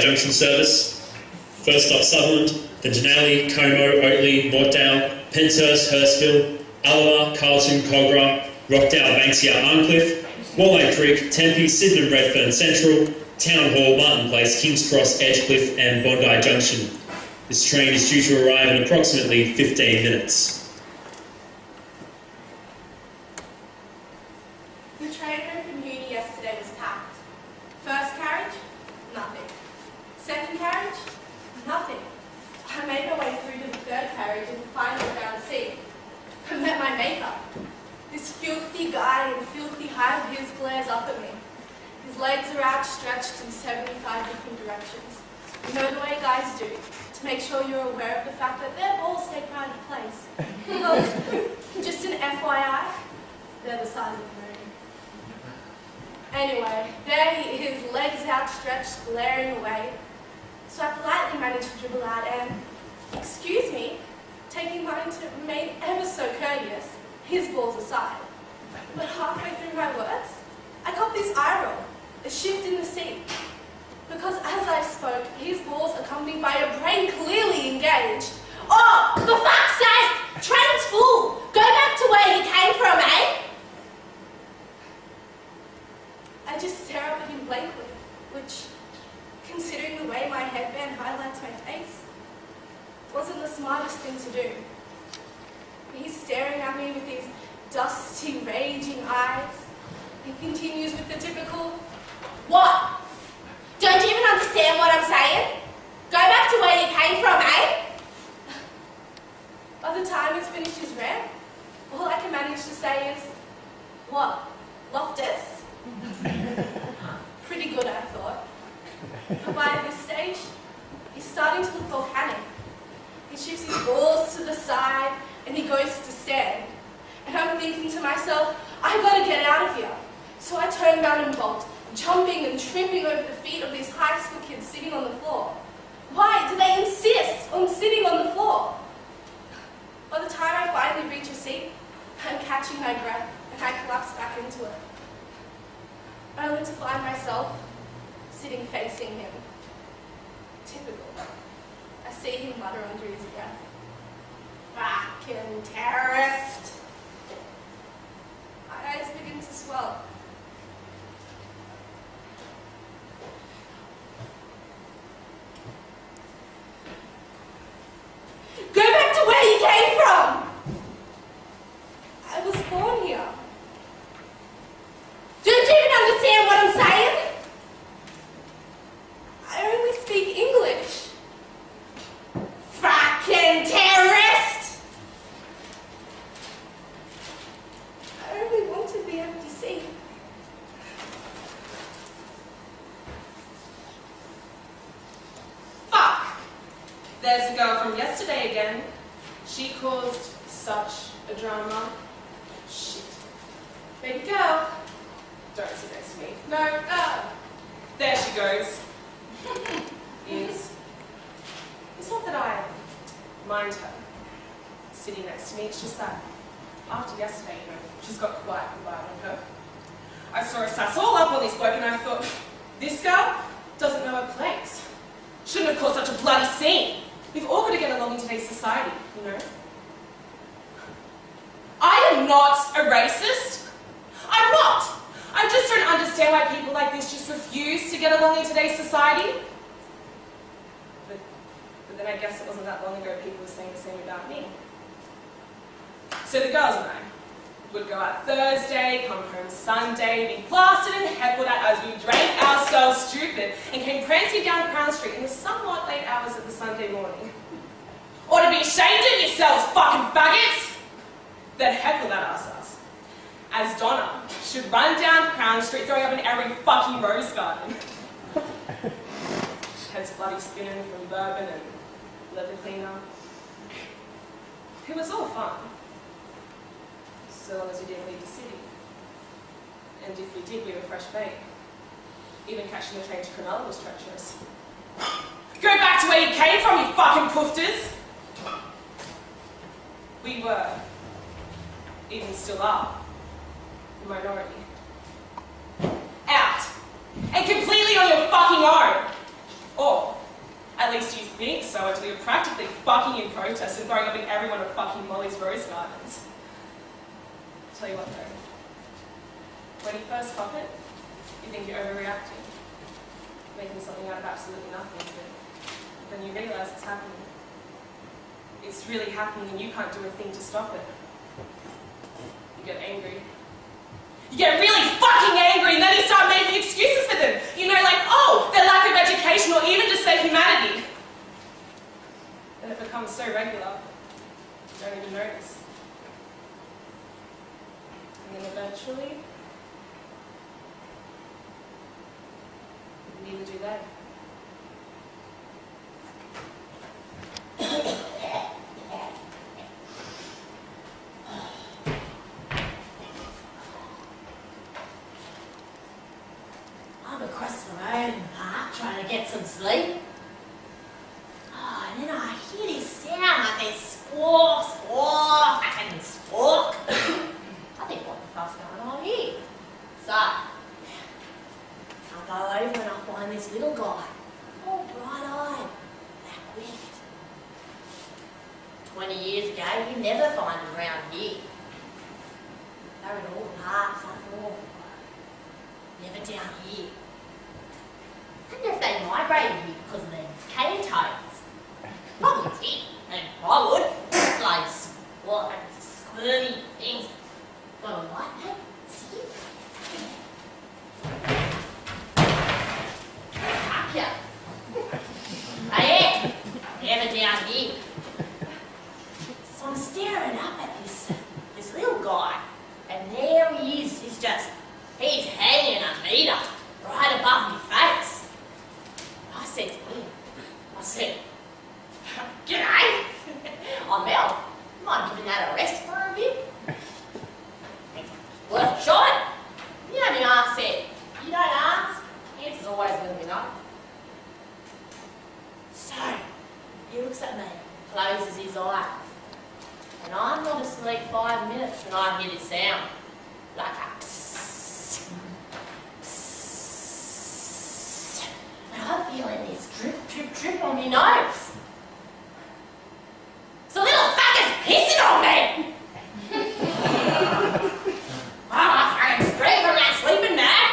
Junction service. First stop Sutherland, then Denali, Como, Oatley, Mortdale, Penshurst, Hurstville, Alloa, Carlton, Cogra, Rockdale, Banksia, Arncliffe, Wallow Creek, Tempe, Sydenham, Redfern Central, Town Hall, Martin Place, Kings Cross, Edgecliff and Bondi Junction. This train is due to arrive in approximately 15 minutes. The train home from uni yesterday was packed. First carriage, nothing. Second carriage, nothing. I made my way through to the third carriage and finally found a seat. I met my maker. This filthy guy in filthy high heels glares up at me. His legs are outstretched in 75 different directions. You know the way guys do, to make sure you're aware of the fact that their balls stay right in place. Because, just an FYI, they're the size of the moon. Anyway, there he is, legs outstretched, glaring away. So I politely managed to dribble out and, excuse me, taking mine to remain ever so courteous, his balls aside. But halfway through my words, I got this eye roll, a shift in the seat. Because as I spoke, his balls accompanied by a brain clearly engaged. Oh, for fuck's sake! Train's full! Go back to where you came from, eh? I just stare up at him blankly, which, considering the way my headband highlights my face, wasn't the smartest thing to do. He's staring at me with his dusty, raging eyes. He continues with the typical, "What? Don't you even understand what I'm saying? Go back to where you came from, eh?" By the time he's finished his rant, all I can manage to say is, "What? Loftus?" Pretty good, I thought. But by this stage, he's starting to look volcanic. He shifts his balls to the side and he goes to stand. And I'm thinking to myself, I gotta get out of here. So I turn around and bolt, jumping and tripping over the feet of these high school kids sitting on the floor. Why do they insist on sitting on the floor? By the time I finally reach a seat, I'm catching my breath and I collapse back into it. Only to find myself sitting facing him. Typical. I see him mutter under his breath. "Fucking terrorist!" My eyes begin to swell. Go back to where you came from! I was born here. Don't you even understand what I'm saying? I only speak English. Fucking terrorist! I only wanted the empty seat. Fuck! There's the girl from yesterday again. She caused such a drama. Shit. Baby girl. Don't sit next to me. No, there she goes. It's not that I mind her sitting next to me, it's just that after yesterday, she's got quite a vibe on her. I saw her sass all up on this bloke and I thought, this girl doesn't know her place. Shouldn't have caused such a bloody scene. We've all got to get along in today's society, you know. I am not a racist. I'm not. I just don't understand why people like this just refuse to get along in today's society. But then I guess it wasn't that long ago people were saying the same about me. So the girls and I would go out Thursday, come home Sunday, be blasted and heckled at as we drank ourselves stupid and came prancing down Crown Street in the somewhat late hours of the Sunday morning. Ought to be ashamed of yourselves, fucking faggots! They'd heckle at us. As Donna should run down Crown Street throwing up in every fucking rose garden. Heads bloody spinning from bourbon and leather cleaner. It was all fun. So long as we didn't leave the city. And if we did, we were fresh bait. Even catching the train to Cremen was treacherous. Go back to where you came from, you fucking poofters! We were, even still are, the minority. Out! And completely on your fucking own! Or think so until you're practically fucking in protest and throwing up in every one of fucking Molly's rose gardens. Tell you what though, when you first pop it, you think you're overreacting, making something out of absolutely nothing, but then you realise it's happening. It's really happening and you can't do a thing to stop it. You get angry. You get really fucking angry and then you start making excuses for them. You know, like, oh, their lack of education or even just their humanity. And it becomes so regular, you don't even notice. And then eventually, neither do they. I'm across the road in the park trying to get some sleep. Oh, and then I hear this sound like they squawk, squawk, and squawk. I think, what the fuck's going on here? So, I'll go over and I'll find this little guy, all bright-eyed, black-wigged. 20 years ago, you never find them around here. They're in all the parks up north. Never down here. I wonder if they migrated here because of their cane toes. Probably did, and I would. Like squirmy things. Got a light, mate? See it? Up ya. Hey, never down here. So I'm staring up at this little guy, and there he is. He's hanging a meter right above my face. I said to him, g'day. I'm Mel. Mind giving that a rest for a bit? Worth a shot. You know me ask said, you don't ask, the answer's always going to be no. So, he looks at me, closes his eyes, and I'm not asleep 5 minutes when I hear this sound, like a psst, psst, and I'm feeling this drip, drip, drip on my nose. So little fucker's pissing on me! Oh, I fucking screamed from that sleeping bag.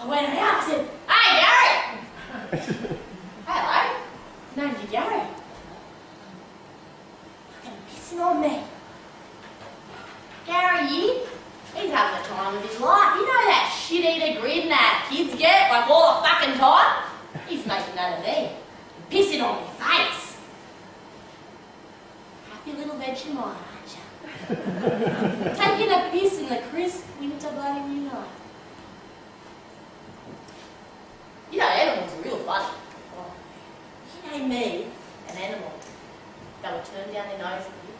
I went out, I said, hey, Gary! Hello, name's Gary. Fucking pissing on me. Gary, he's having the time of his life. You know that shit-eater grin that kids get, like all the fucking time? He's making that of me. Pissing on my face. Happy little Vegemite, aren't you? Taking a piss in the crisp winter bloody moonlight. You know, animals are real funny. Oh, you name me an animal that would turn down their nose at you.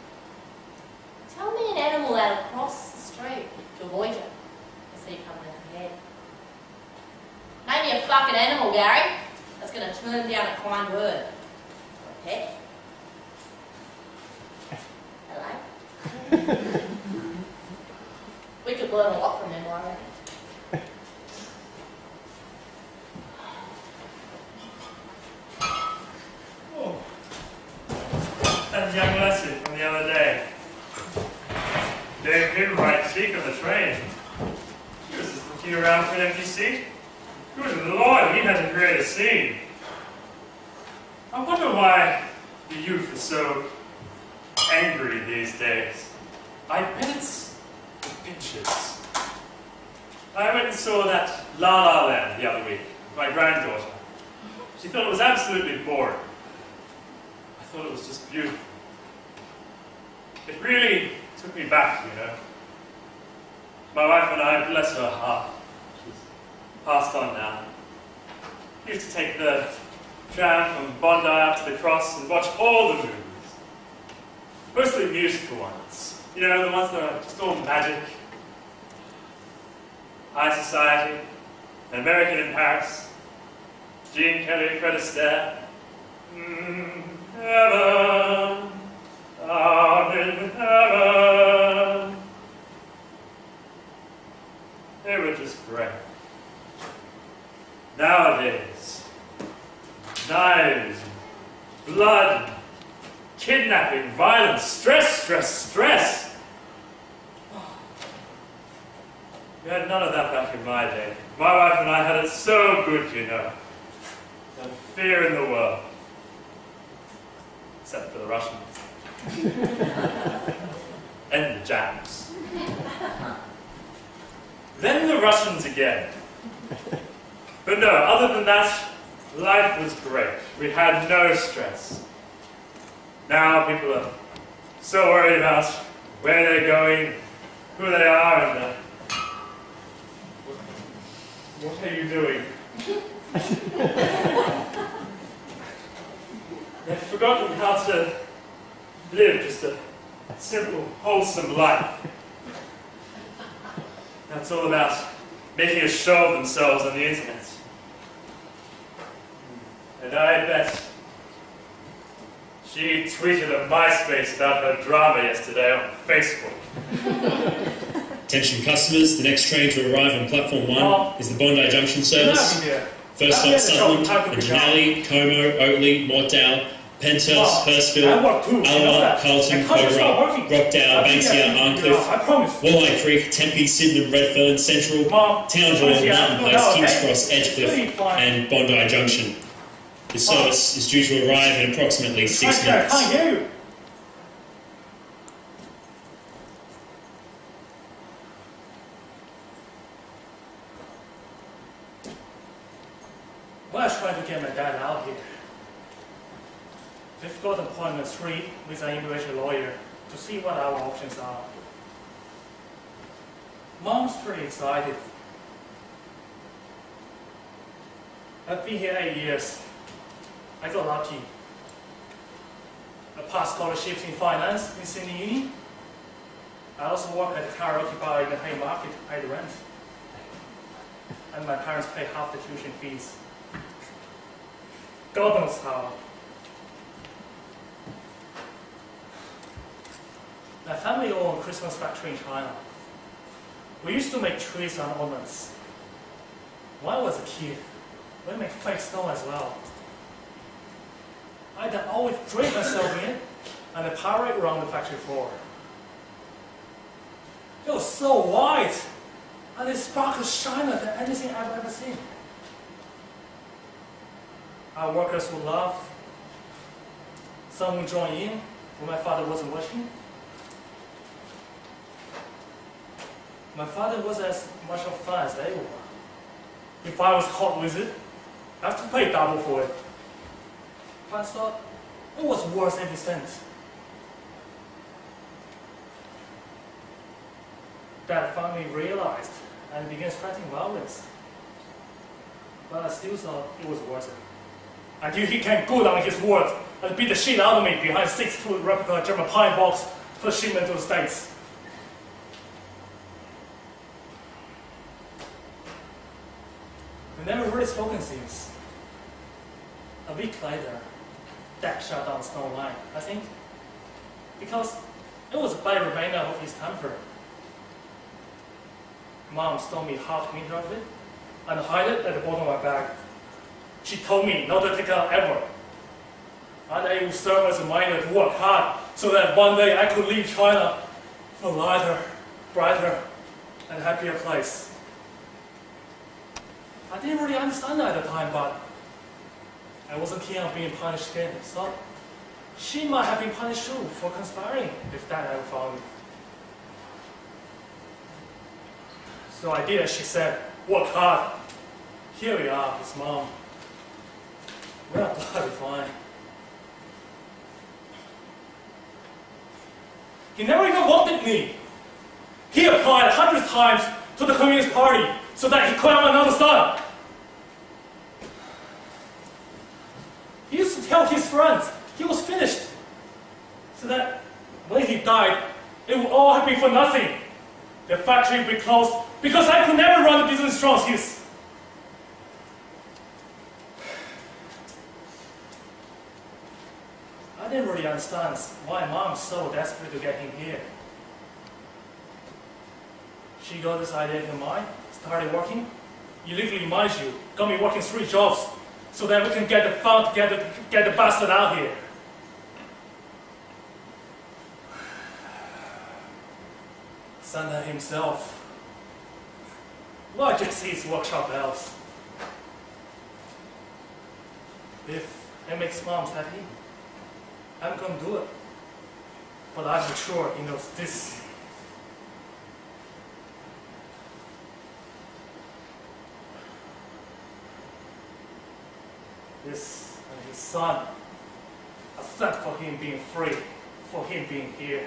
Tell me an animal that'll cross the street to avoid you and see you coming at your head. Name me a fucking animal, Gary, that's going to turn down a kind word. Or a pet. Hello? We could learn a lot from them, I reckon. Oh. That young lassie from the other day. Dave hid right cheek of the train. She was just looking around for an empty seat. Good Lord, he had to create a scene. I wonder why the youth is so angry these days. I bet it's the pictures. I went and saw that La La Land the other week with my granddaughter. She thought it was absolutely boring. I thought it was just beautiful. It really took me back, you know. My wife and I, bless her heart, she's passed on now. We used to take the tram from Bondi up to the Cross and watch all the movies. Mostly musical ones. You know, the ones that are just all magic. High Society, An American in Paris, Gene Kelly, Fred Astaire. Heaven, down in heaven. They were just great. Nowadays, knives, blood, kidnapping, violence, stress. We had none of that back in my day. My wife and I had it so good, you know. No fear in the world. Except for the Russians. And the Japs. Then the Russians again. But no, other than that, life was great. We had no stress. Now people are so worried about where they're going, who they are, and what are you doing? They've forgotten how to live just a simple, wholesome life. That's all about making a show of themselves on the internet. And I bet she tweeted on MySpace about her drama yesterday on Facebook. Attention customers, the next train to arrive on platform 1 is the Bondi Junction service. First stop Sutherland, and Denali, Como, Oatley, Mortdale, Penshurst, Hurstville, Alloa, Carlton, Cobra, Rockdale, Banksia, Arncliffe, Walleye Creek, Tempe, Sydenham, Redfern, Central, Townsville, Mountain Place, Kings Cross, Edgecliff, and Bondi Junction. This service is due to arrive in approximately 6 minutes. Well, I was trying to get my dad out here. We've got appointment 3 with an immigration lawyer to see what our options are. Mom's pretty excited. I've been here 8 years. I got lucky. I passed scholarships in finance in Sydney Uni. I also work at a karaoke bar in the Haymarket to pay the rent. And my parents pay half the tuition fees. God knows how. My family owned a Christmas factory in China. We used to make trees and ornaments. When I was a kid, we made fake snow as well. I'd always drape myself in and I parade around the factory floor. It was so white and it sparkled shiner than anything I've ever seen. Our workers would laugh. Some would join in when my father wasn't watching. My father was as much of fun as they were. If I was caught with it, I have to pay double for it. But I thought it was worth every cent. Dad finally realized and began threatening violence. But I still thought it was worth it. Until he came good on his word and beat the shit out of me behind 6-foot replica German pine box for shipment to the States. We never really spoken since. A week later, Dad shut down Snow Line, I think, because it was a bad remainder of his temper. Mom stole me half meter of it and hid it at the bottom of my bag. She told me not to take it out ever. And it would serve as a reminder to work hard so that one day I could leave China for a lighter, brighter, and happier place. I didn't really understand that at the time, but I wasn't keen on being punished again, so she might have been punished too for conspiring if Dad ever found me. So I did as she said, work hard. Here we are, his mom. We're bloody fine. He never even wanted me. He applied 100 times to the Communist Party so that he could have another son. He used to tell his friends he was finished, so that when he died, it would all have been for nothing. The factory would be closed because I could never run the business strong as his. I didn't really understand why Mom's so desperate to get him here. She got this idea in mind, started working. Illegally, mind you, got me working 3 jobs so that we can get the fund together to get the bastard out here. Santa himself. Why just his workshop elves? If it makes moms happy, I'm gonna do it. But I'm sure he knows this. This and his son, except for him being free, for him being here.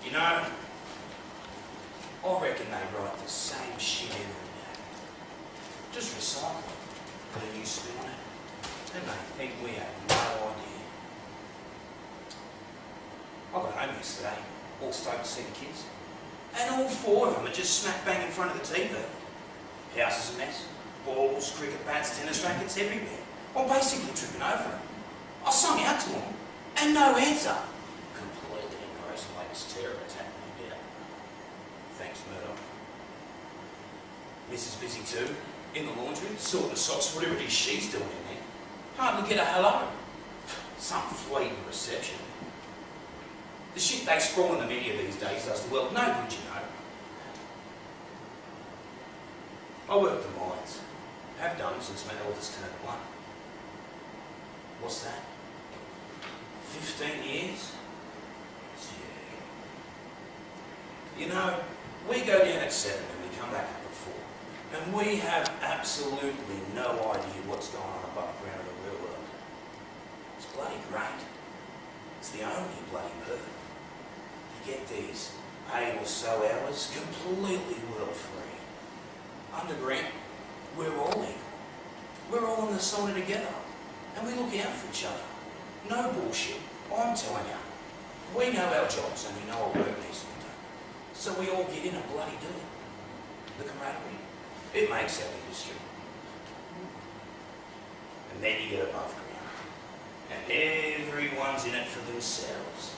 You know, I reckon they write the same shit every day. Just recycle it, put a new spin on it, and they think we have no idea. I got home yesterday, all stoked to see the kids, and all 4 of them are just smack bang in front of the TV. House is a mess, balls, cricket bats, tennis rackets everywhere. I'm basically tripping over them. I sung out to them, and no answer. Completely engrossed by this terror attack me down. Thanks, Murdoch. Mrs. busy too, in the laundry, sorting the socks, whatever it is she's doing in there. Hardly get a hello. Some fleeting reception. The shit they sprawl in the media these days does the world no good, you know. I work the mines. Have done since my eldest turned 1. What's that? 15 years? Yeah. You know, we go down at 7 and we come back up at 4. And we have absolutely no idea what's going on above ground in the real world. It's bloody great. It's the only bloody perk. You get these 8 or so hours completely world free. Underground, we're all equal. We're all in the sauna together. And we look out for each other. No bullshit. I'm telling you. We know our jobs and we know our work needs to be done. So we all get in and bloody do it. The camaraderie. It makes our industry. And then you get above ground. And everyone's in it for themselves.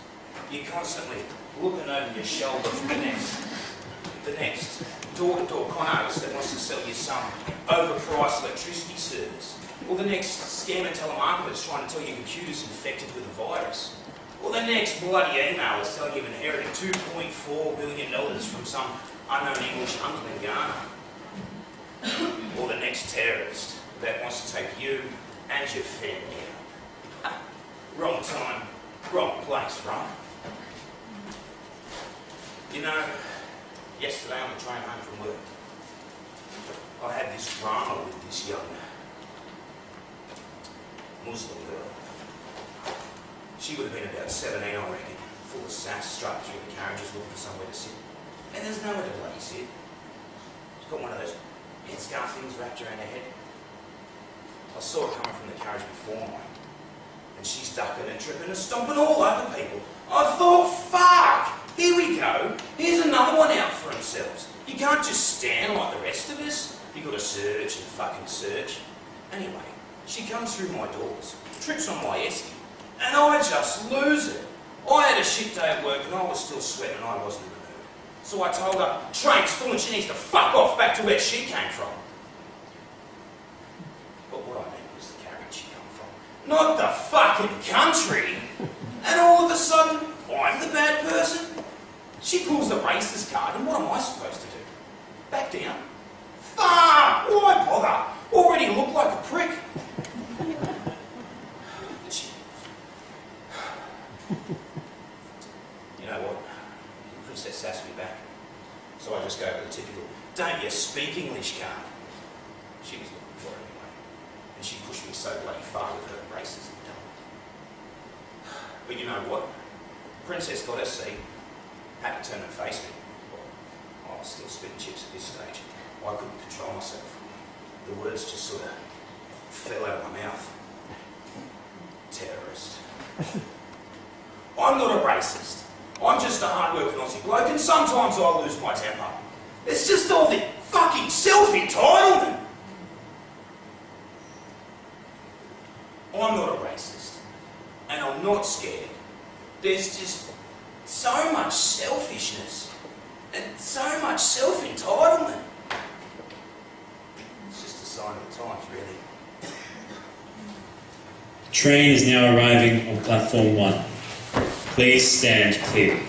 You're constantly looking over your shoulder for the next door-to-door con artist that wants to sell you some overpriced electricity service. Or the next scammer telemarketer that's trying to tell your computer's infected with a virus. Or the next bloody email is telling you've inherited $2.4 billion from some unknown English uncle in Ghana. Or the next terrorist that wants to take you and your family out. Wrong time, wrong place, right? You know, yesterday on the train home from work, I had this drama with this young Muslim girl. She would have been about 17, I reckon, full of sass, strapped through the carriages looking for somewhere to sit. And there's nowhere to bloody sit. She's got one of those headscarf things wrapped around her head. I saw her coming from the carriage before mine. And she's ducking and tripping and stomping all over people. I thought, fuck! Here we go. Here's another one out for themselves. You can't just stand like the rest of us. You've got to search and fucking search. Anyway, she comes through my doors, trips on my esky, and I just lose it. I had a shit day at work and I was still sweating and I wasn't in the mood. So I told her, train's full and she needs to fuck off back to where she came from. But what I meant was the carriage she come from, not the fucking country. And all of a sudden, I'm the bad person. She pulls the racist card and what am I supposed to do? Back down? Fuck! Why bother? Already look like a prick. But she... You know what? The princess asked me back. So I just gave her the typical, don't you speak English card. She was looking for it anyway. And she pushed me so bloody far with her racism. But you know what? Princess got her seat. Had to turn and face me. Well, I was still spitting chips at this stage. I couldn't control myself. The words just sort of fell out of my mouth. Terrorist. I'm not a racist. I'm just a hard-working Aussie bloke and sometimes I lose my temper. It's just all the fucking self-entitlement. not scared. There's just so much selfishness and so much self-entitlement. It's just a sign of the times, really. Train is now arriving on platform 1. Please stand clear.